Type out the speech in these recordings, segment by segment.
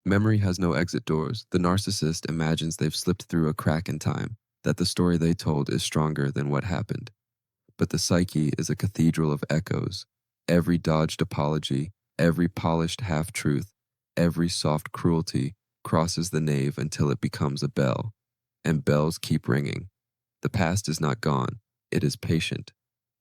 Memory has no exit doors. The narcissist imagines they've slipped through a crack in time, that the story they told is stronger than what happened. But the psyche is a cathedral of echoes. Every dodged apology, every polished half-truth, every soft cruelty crosses the nave until it becomes a bell. And bells keep ringing. The past is not gone. It is patient.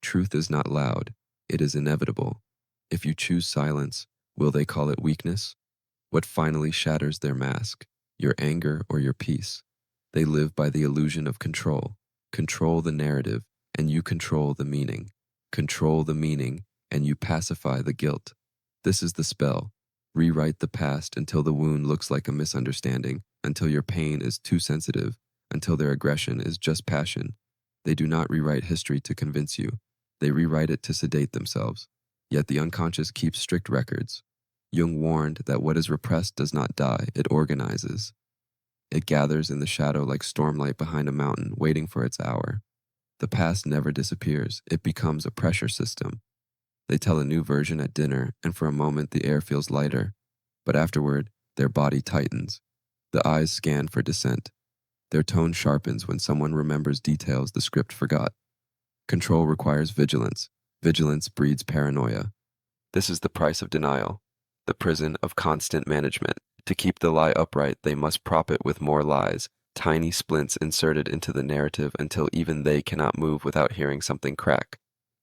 Truth is not loud. It is inevitable. If you choose silence, will they call it weakness? What finally shatters their mask? Your anger or your peace? They live by the illusion of control. Control the narrative, and you control the meaning. Control the meaning, and you pacify the guilt. This is the spell. Rewrite the past until the wound looks like a misunderstanding, until your pain is too sensitive, until their aggression is just passion. They do not rewrite history to convince you. They rewrite it to sedate themselves. Yet the unconscious keeps strict records. Jung warned that what is repressed does not die, it organizes. It gathers in the shadow like stormlight behind a mountain, waiting for its hour. The past never disappears, it becomes a pressure system. They tell a new version at dinner, and for a moment the air feels lighter. But afterward, their body tightens. The eyes scan for dissent. Their tone sharpens when someone remembers details the script forgot. Control requires vigilance. Vigilance breeds paranoia. This is the price of denial, the prison of constant management. To keep the lie upright, they must prop it with more lies, tiny splints inserted into the narrative until even they cannot move without hearing something crack.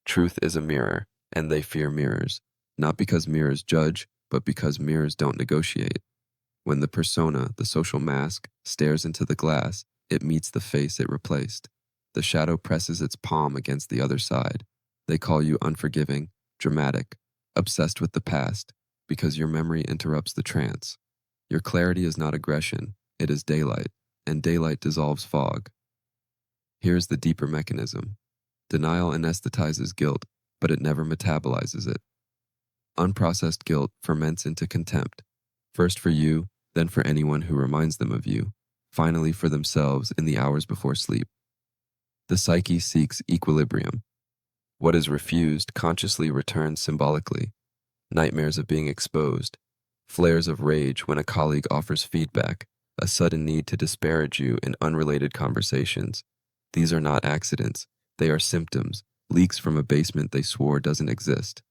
Truth is a mirror, and they fear mirrors, not because mirrors judge, but because mirrors don't negotiate. When the persona, the social mask, stares into the glass, it meets the face it replaced. The shadow presses its palm against the other side. They call you unforgiving, dramatic, obsessed with the past, because your memory interrupts the trance. Your clarity is not aggression, it is daylight, and daylight dissolves fog. Here's the deeper mechanism. Denial anesthetizes guilt, but it never metabolizes it. Unprocessed guilt ferments into contempt, first for you, then for anyone who reminds them of you, finally for themselves in the hours before sleep. The psyche seeks equilibrium. What is refused consciously returns symbolically. Nightmares of being exposed, flares of rage when a colleague offers feedback, a sudden need to disparage you in unrelated conversations. These are not accidents, they are symptoms, leaks from a basement they swore doesn't exist.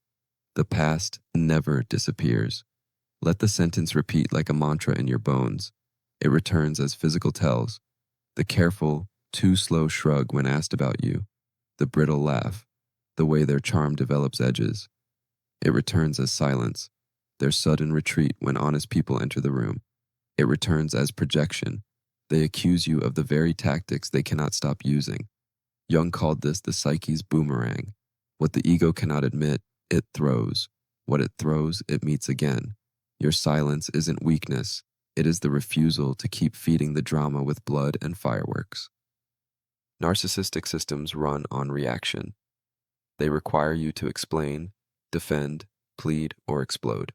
The past never disappears. Let the sentence repeat like a mantra in your bones. It returns as physical tells. The careful, too slow shrug when asked about you. The brittle laugh. The way their charm develops edges. It returns as silence. Their sudden retreat when honest people enter the room. It returns as projection. They accuse you of the very tactics they cannot stop using. Jung called this the psyche's boomerang. What the ego cannot admit, it throws. What it throws, it meets again. Your silence isn't weakness. It is the refusal to keep feeding the drama with blood and fireworks. Narcissistic systems run on reaction. They require you to explain, defend, plead, or explode.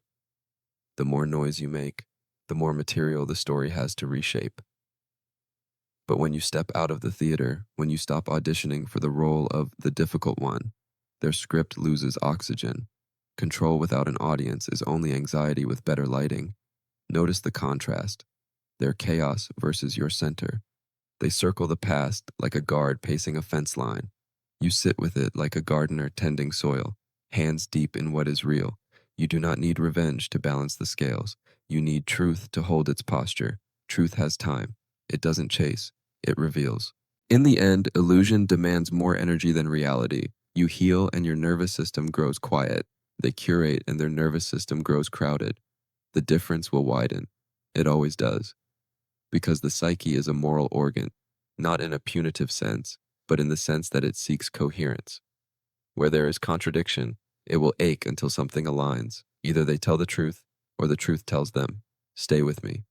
The more noise you make, the more material the story has to reshape. But when you step out of the theater, when you stop auditioning for the role of the difficult one, their script loses oxygen. Control without an audience is only anxiety with better lighting. Notice the contrast. Their chaos versus your center. They circle the past like a guard pacing a fence line. You sit with it like a gardener tending soil, hands deep in what is real. You do not need revenge to balance the scales. You need truth to hold its posture. Truth has time. It doesn't chase. It reveals. In the end, illusion demands more energy than reality. You heal and your nervous system grows quiet. They curate and their nervous system grows crowded. The difference will widen. It always does. Because the psyche is a moral organ, not in a punitive sense, but in the sense that it seeks coherence. Where there is contradiction, it will ache until something aligns. Either they tell the truth, or the truth tells them. Stay with me.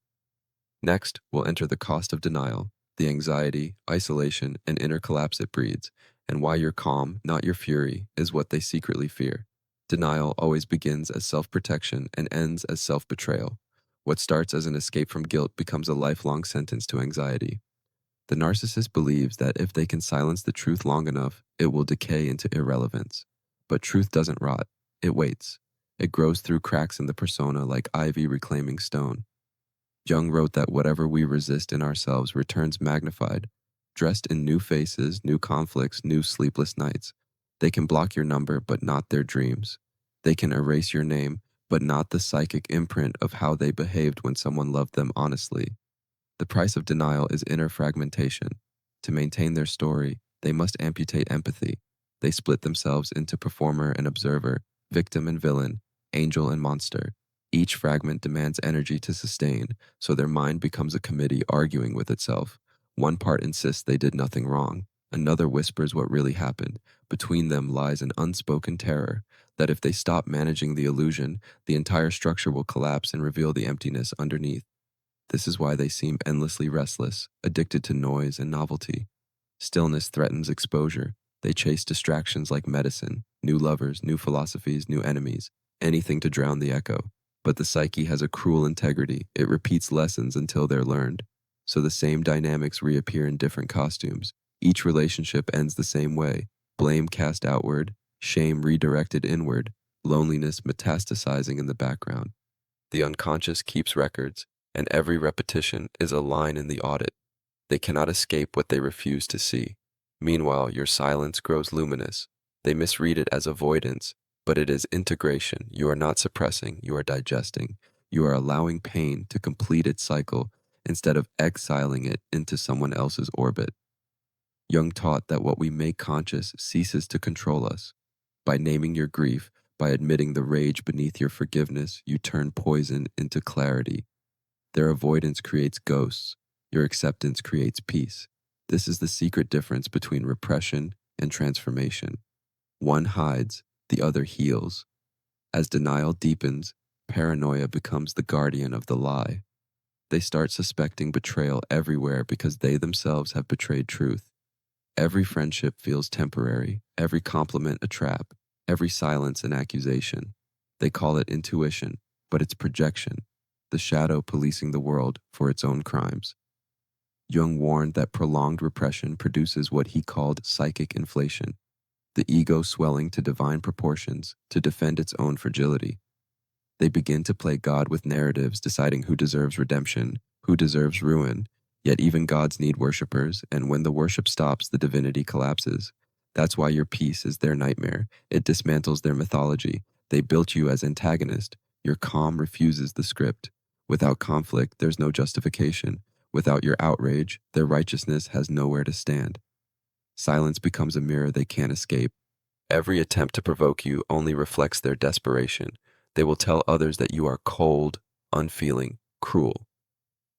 Next, we'll enter the cost of denial, the anxiety, isolation, and inner collapse it breeds, and why your calm, not your fury, is what they secretly fear. Denial always begins as self-protection and ends as self-betrayal. What starts as an escape from guilt becomes a lifelong sentence to anxiety. The narcissist believes that if they can silence the truth long enough, it will decay into irrelevance. But truth doesn't rot. It waits. It grows through cracks in the persona like ivy reclaiming stone. Jung wrote that whatever we resist in ourselves returns magnified, dressed in new faces, new conflicts, new sleepless nights. They can block your number, but not their dreams. They can erase your name, but not the psychic imprint of how they behaved when someone loved them honestly. The price of denial is inner fragmentation. To maintain their story, they must amputate empathy. They split themselves into performer and observer, victim and villain, angel and monster. Each fragment demands energy to sustain, so their mind becomes a committee arguing with itself. One part insists they did nothing wrong. Another whispers what really happened. Between them lies an unspoken terror that if they stop managing the illusion, the entire structure will collapse and reveal the emptiness underneath. This is why they seem endlessly restless, addicted to noise and novelty. Stillness threatens exposure. They chase distractions like medicine, new lovers, new philosophies, new enemies, anything to drown the echo. But the psyche has a cruel integrity. It repeats lessons until they're learned. So the same dynamics reappear in different costumes. Each relationship ends the same way. Blame cast outward, shame redirected inward, loneliness metastasizing in the background. The unconscious keeps records, and every repetition is a line in the audit. They cannot escape what they refuse to see. Meanwhile, your silence grows luminous. They misread it as avoidance, but it is integration. You are not suppressing, you are digesting. You are allowing pain to complete its cycle instead of exiling it into someone else's orbit. Jung taught that what we make conscious ceases to control us. By naming your grief, by admitting the rage beneath your forgiveness, you turn poison into clarity. Their avoidance creates ghosts. Your acceptance creates peace. This is the secret difference between repression and transformation. One hides, the other heals. As denial deepens, paranoia becomes the guardian of the lie. They start suspecting betrayal everywhere because they themselves have betrayed truth. Every friendship feels temporary, every compliment a trap, every silence an accusation. They call it intuition, but it's projection, the shadow policing the world for its own crimes. Jung warned that prolonged repression produces what he called psychic inflation, the ego swelling to divine proportions to defend its own fragility. They begin to play God with narratives, deciding who deserves redemption, who deserves ruin. Yet even gods need worshippers, and when the worship stops, the divinity collapses. That's why your peace is their nightmare. It dismantles their mythology. They built you as antagonist. Your calm refuses the script. Without conflict, there's no justification. Without your outrage, their righteousness has nowhere to stand. Silence becomes a mirror they can't escape. Every attempt to provoke you only reflects their desperation. They will tell others that you are cold, unfeeling, cruel.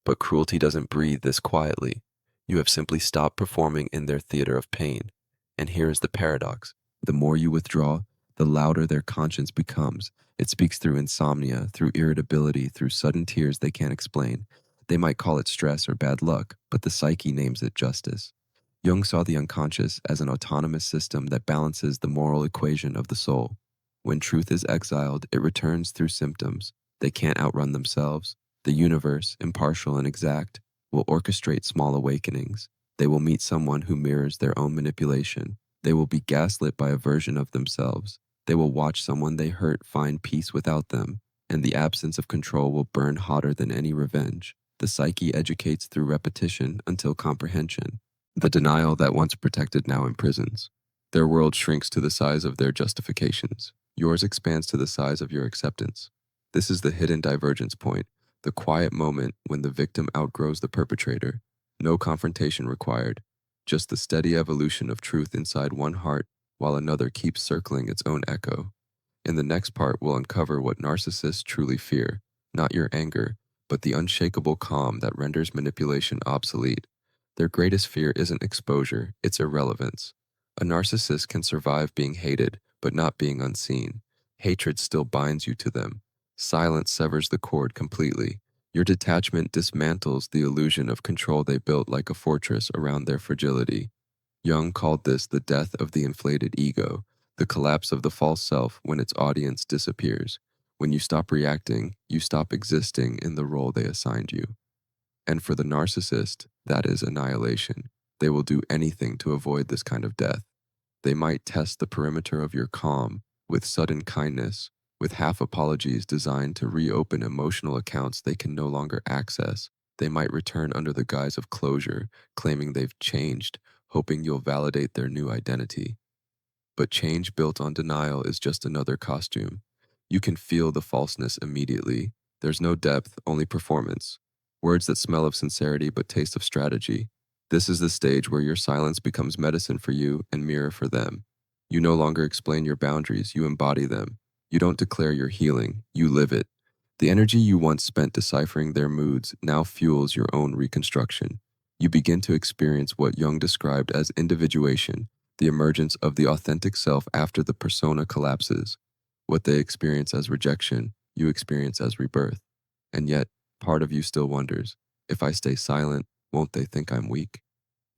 But cruelty doesn't breathe this quietly. You have simply stopped performing in their theater of pain. And here is the paradox. The more you withdraw, the louder their conscience becomes. It speaks through insomnia, through irritability, through sudden tears they can't explain. They might call it stress or bad luck, but the psyche names it justice. Jung saw the unconscious as an autonomous system that balances the moral equation of the soul. When truth is exiled, it returns through symptoms. They can't outrun themselves. The universe, impartial and exact, will orchestrate small awakenings. They will meet someone who mirrors their own manipulation. They will be gaslit by a version of themselves. They will watch someone they hurt find peace without them, and the absence of control will burn hotter than any revenge. The psyche educates through repetition until comprehension. The denial that once protected now imprisons. Their world shrinks to the size of their justifications. Yours expands to the size of your acceptance. This is the hidden divergence point, the quiet moment when the victim outgrows the perpetrator. No confrontation required, just the steady evolution of truth inside one heart while another keeps circling its own echo. In the next part, we'll uncover what narcissists truly fear, not your anger, but the unshakable calm that renders manipulation obsolete. Their greatest fear isn't exposure, it's irrelevance. A narcissist can survive being hated, but not being unseen. Hatred still binds you to them. Silence severs the cord completely. Your detachment dismantles the illusion of control they built like a fortress around their fragility. Jung called this the death of the inflated ego, the collapse of the false self when its audience disappears. When you stop reacting, you stop existing in the role they assigned you. And for the narcissist, that is annihilation. They will do anything to avoid this kind of death. They might test the perimeter of your calm with sudden kindness, with half apologies designed to reopen emotional accounts they can no longer access. They might return under the guise of closure, claiming they've changed, hoping you'll validate their new identity. But change built on denial is just another costume. You can feel the falseness immediately. There's no depth, only performance. Words that smell of sincerity but taste of strategy. This is the stage where your silence becomes medicine for you and mirror for them. You no longer explain your boundaries, you embody them. You don't declare your healing, you live it. The energy you once spent deciphering their moods now fuels your own reconstruction. You begin to experience what Jung described as individuation, the emergence of the authentic self after the persona collapses. What they experience as rejection, you experience as rebirth. And yet, part of you still wonders, if I stay silent, won't they think I'm weak?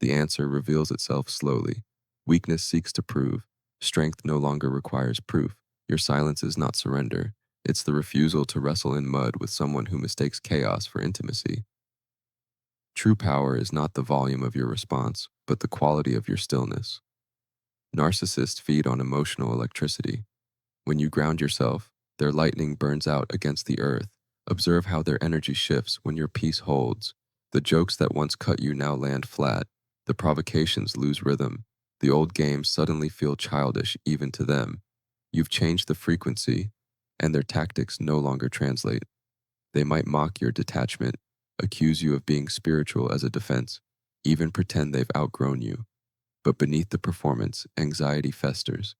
The answer reveals itself slowly. Weakness seeks to prove. Strength no longer requires proof. Your silence is not surrender. It's the refusal to wrestle in mud with someone who mistakes chaos for intimacy. True power is not the volume of your response, but the quality of your stillness. Narcissists feed on emotional electricity. When you ground yourself, their lightning burns out against the earth. Observe how their energy shifts when your peace holds. The jokes that once cut you now land flat. The provocations lose rhythm. The old games suddenly feel childish even to them. You've changed the frequency, and their tactics no longer translate. They might mock your detachment, accuse you of being spiritual as a defense, even pretend they've outgrown you. But beneath the performance, anxiety festers.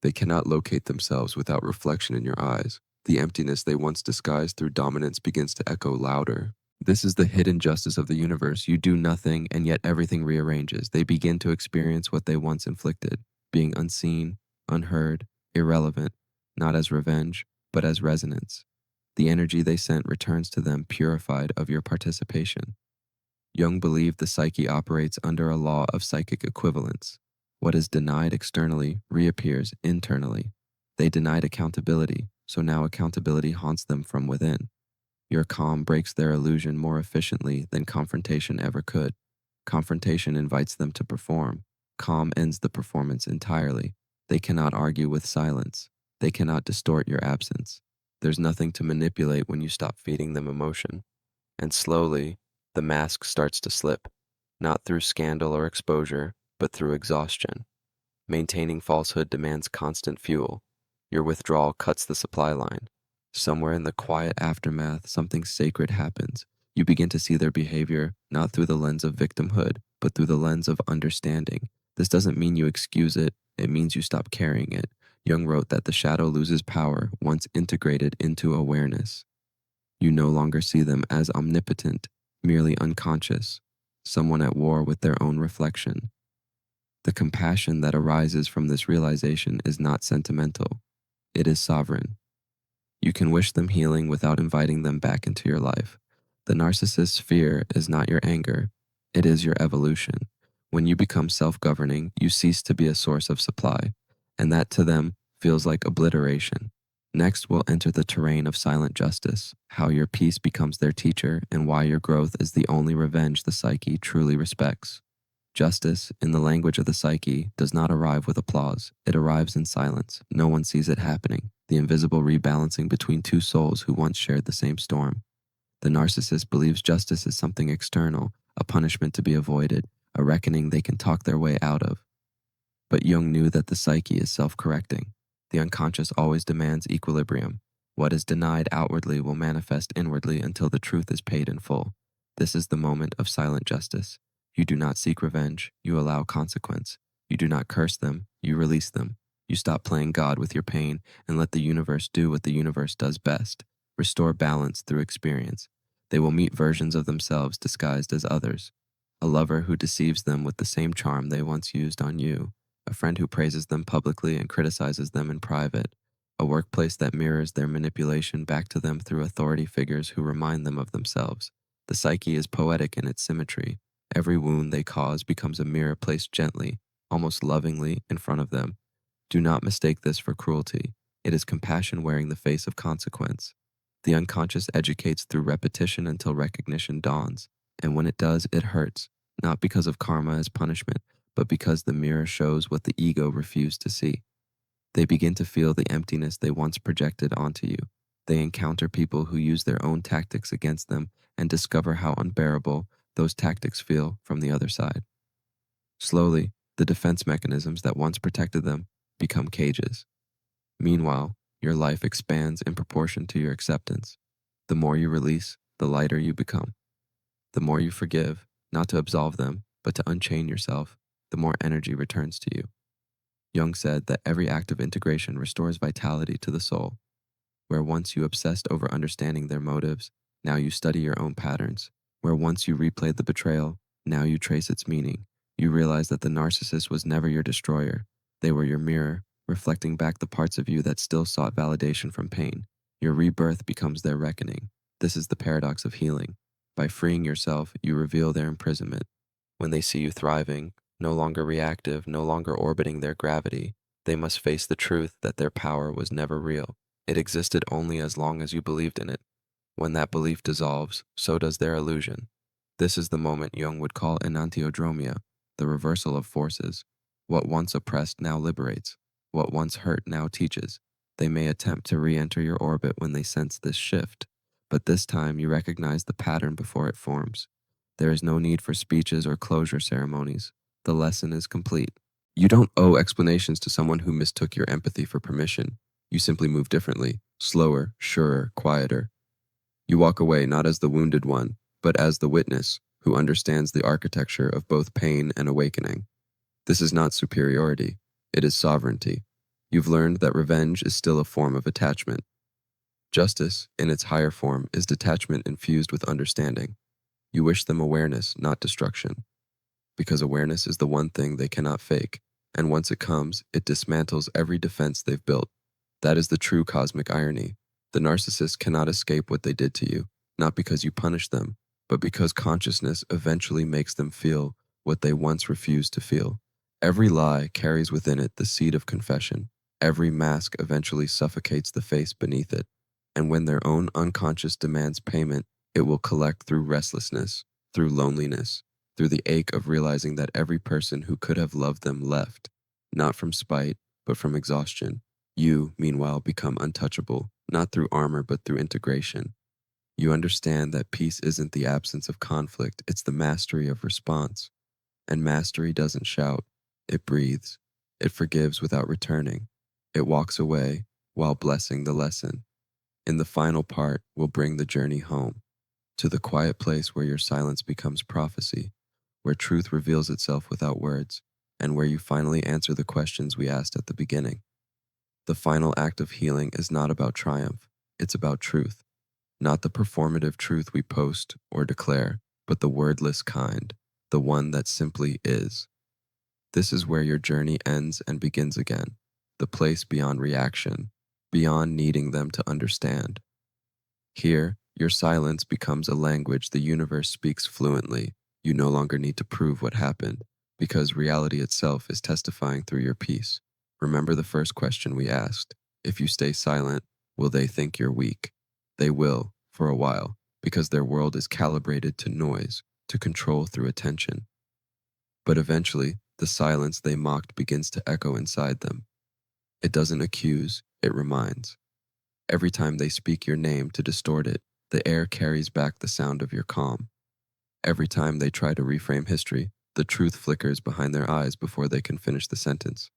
They cannot locate themselves without reflection in your eyes. The emptiness they once disguised through dominance begins to echo louder. This is the hidden justice of the universe. You do nothing, and yet everything rearranges. They begin to experience what they once inflicted, being unseen, unheard, irrelevant, not as revenge, but as resonance. The energy they sent returns to them purified of your participation. Jung believed the psyche operates under a law of psychic equivalence. What is denied externally reappears internally. They denied accountability, so now accountability haunts them from within. Your calm breaks their illusion more efficiently than confrontation ever could. Confrontation invites them to perform. Calm ends the performance entirely. They cannot argue with silence. They cannot distort your absence. There's nothing to manipulate when you stop feeding them emotion. And slowly, the mask starts to slip, not through scandal or exposure, but through exhaustion. Maintaining falsehood demands constant fuel. Your withdrawal cuts the supply line. Somewhere in the quiet aftermath, something sacred happens. You begin to see their behavior not through the lens of victimhood, but through the lens of understanding. This doesn't mean you excuse it, it means you stop carrying it. Jung wrote that the shadow loses power once integrated into awareness. You no longer see them as omnipotent, merely unconscious, someone at war with their own reflection. The compassion that arises from this realization is not sentimental, it is sovereign. You can wish them healing without inviting them back into your life. The narcissist's fear is not your anger, it is your evolution. When you become self-governing, you cease to be a source of supply, and that to them feels like obliteration. Next, we'll enter the terrain of silent justice, how your peace becomes their teacher and why your growth is the only revenge the psyche truly respects. Justice, in the language of the psyche, does not arrive with applause. It arrives in silence. No one sees it happening, the invisible rebalancing between two souls who once shared the same storm. The narcissist believes justice is something external, a punishment to be avoided, a reckoning they can talk their way out of. But Jung knew that the psyche is self-correcting. The unconscious always demands equilibrium. What is denied outwardly will manifest inwardly until the truth is paid in full. This is the moment of silent justice. You do not seek revenge, you allow consequence. You do not curse them, you release them. You stop playing God with your pain and let the universe do what the universe does best. Restore balance through experience. They will meet versions of themselves disguised as others. A lover who deceives them with the same charm they once used on you. A friend who praises them publicly and criticizes them in private. A workplace that mirrors their manipulation back to them through authority figures who remind them of themselves. The psyche is poetic in its symmetry. Every wound they cause becomes a mirror placed gently, almost lovingly, in front of them. Do not mistake this for cruelty. It is compassion wearing the face of consequence. The unconscious educates through repetition until recognition dawns, and when it does, it hurts, not because of karma as punishment, but because the mirror shows what the ego refused to see. They begin to feel the emptiness they once projected onto you. They encounter people who use their own tactics against them and discover how unbearable those tactics feel from the other side. Slowly, the defense mechanisms that once protected them become cages. Meanwhile, your life expands in proportion to your acceptance. The more you release, the lighter you become. The more you forgive, not to absolve them, but to unchain yourself, the more energy returns to you. Jung said that every act of integration restores vitality to the soul. Where once you obsessed over understanding their motives, now you study your own patterns. Where once you replayed the betrayal, now you trace its meaning. You realize that the narcissist was never your destroyer. They were your mirror, reflecting back the parts of you that still sought validation from pain. Your rebirth becomes their reckoning. This is the paradox of healing. By freeing yourself, you reveal their imprisonment. When they see you thriving, no longer reactive, no longer orbiting their gravity, they must face the truth that their power was never real. It existed only as long as you believed in it. When that belief dissolves, so does their illusion. This is the moment Jung would call enantiodromia, the reversal of forces. What once oppressed now liberates. What once hurt now teaches. They may attempt to re-enter your orbit when they sense this shift, but this time you recognize the pattern before it forms. There is no need for speeches or closure ceremonies. The lesson is complete. You don't owe explanations to someone who mistook your empathy for permission. You simply move differently, slower, surer, quieter. You walk away not as the wounded one, but as the witness who understands the architecture of both pain and awakening. This is not superiority, it is sovereignty. You've learned that revenge is still a form of attachment. Justice, in its higher form, is detachment infused with understanding. You wish them awareness, not destruction. Because awareness is the one thing they cannot fake, and once it comes, it dismantles every defense they've built. That is the true cosmic irony. The narcissist cannot escape what they did to you, not because you punished them, but because consciousness eventually makes them feel what they once refused to feel. Every lie carries within it the seed of confession. Every mask eventually suffocates the face beneath it. And when their own unconscious demands payment, it will collect through restlessness, through loneliness, through the ache of realizing that every person who could have loved them left, not from spite, but from exhaustion. You, meanwhile, become untouchable, not through armor, but through integration. You understand that peace isn't the absence of conflict, it's the mastery of response. And mastery doesn't shout, it breathes. It forgives without returning. It walks away while blessing the lesson. In the final part, we'll bring the journey home, to the quiet place where your silence becomes prophecy, where truth reveals itself without words, and where you finally answer the questions we asked at the beginning. The final act of healing is not about triumph, it's about truth. Not the performative truth we post or declare, but the wordless kind, the one that simply is. This is where your journey ends and begins again, the place beyond reaction, beyond needing them to understand. Here, your silence becomes a language the universe speaks fluently. You no longer need to prove what happened, because reality itself is testifying through your peace. Remember the first question we asked. If you stay silent, will they think you're weak? They will, for a while, because their world is calibrated to noise, to control through attention. But eventually, the silence they mocked begins to echo inside them. It doesn't accuse, it reminds. Every time they speak your name to distort it, the air carries back the sound of your calm. Every time they try to reframe history, the truth flickers behind their eyes before they can finish the sentence.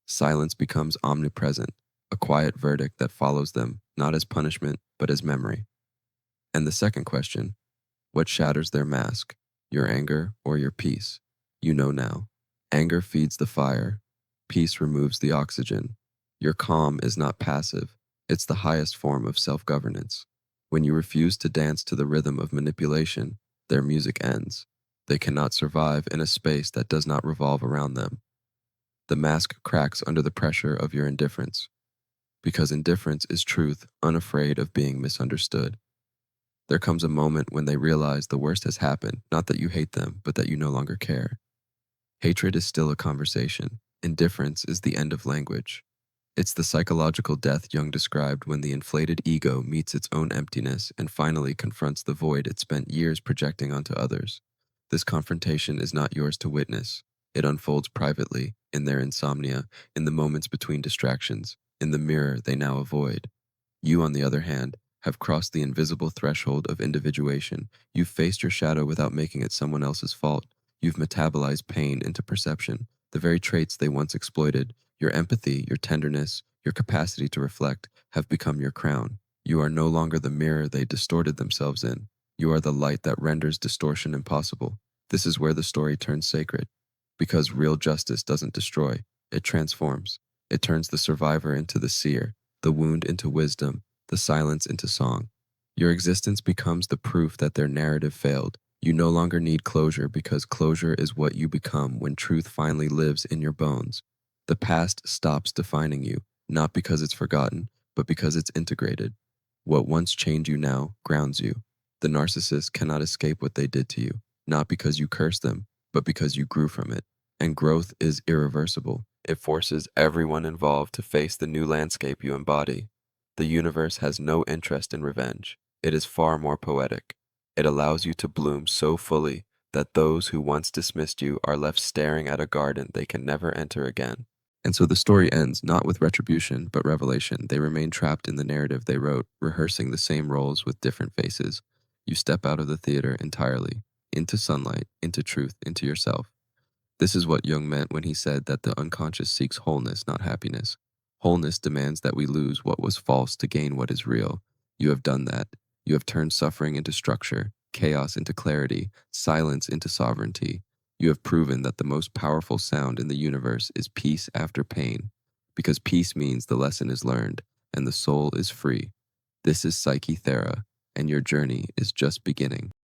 Silence becomes omnipresent, a quiet verdict that follows them, not as punishment, but as memory. And the second question, what shatters their mask, your anger or your peace? You know now. Anger feeds the fire. Peace removes the oxygen. Your calm is not passive. It's the highest form of self-governance. When you refuse to dance to the rhythm of manipulation, their music ends. They cannot survive in a space that does not revolve around them. The mask cracks under the pressure of your indifference. Because indifference is truth, unafraid of being misunderstood. There comes a moment when they realize the worst has happened, not that you hate them, but that you no longer care. Hatred is still a conversation. Indifference is the end of language. It's the psychological death Jung described when the inflated ego meets its own emptiness and finally confronts the void it spent years projecting onto others. This confrontation is not yours to witness. It unfolds privately, in their insomnia, in the moments between distractions, in the mirror they now avoid. You, on the other hand, have crossed the invisible threshold of individuation. You've faced your shadow without making it someone else's fault. You've metabolized pain into perception, the very traits they once exploited. Your empathy, your tenderness, your capacity to reflect have become your crown. You are no longer the mirror they distorted themselves in. You are the light that renders distortion impossible. This is where the story turns sacred. Because real justice doesn't destroy, it transforms. It turns the survivor into the seer, the wound into wisdom, the silence into song. Your existence becomes the proof that their narrative failed. You no longer need closure because closure is what you become when truth finally lives in your bones. The past stops defining you, not because it's forgotten, but because it's integrated. What once chained you now grounds you. The narcissist cannot escape what they did to you, not because you cursed them, but because you grew from it. And growth is irreversible. It forces everyone involved to face the new landscape you embody. The universe has no interest in revenge. It is far more poetic. It allows you to bloom so fully that those who once dismissed you are left staring at a garden they can never enter again. And so the story ends not with retribution, but revelation. They remain trapped in the narrative they wrote, rehearsing the same roles with different faces. You step out of the theater entirely, into sunlight, into truth, into yourself. This is what Jung meant when he said that the unconscious seeks wholeness, not happiness. Wholeness demands that we lose what was false to gain what is real. You have done that. You have turned suffering into structure, chaos into clarity, silence into sovereignty. You have proven that the most powerful sound in the universe is peace after pain, because peace means the lesson is learned and the soul is free. This is Psyche Thera, and your journey is just beginning.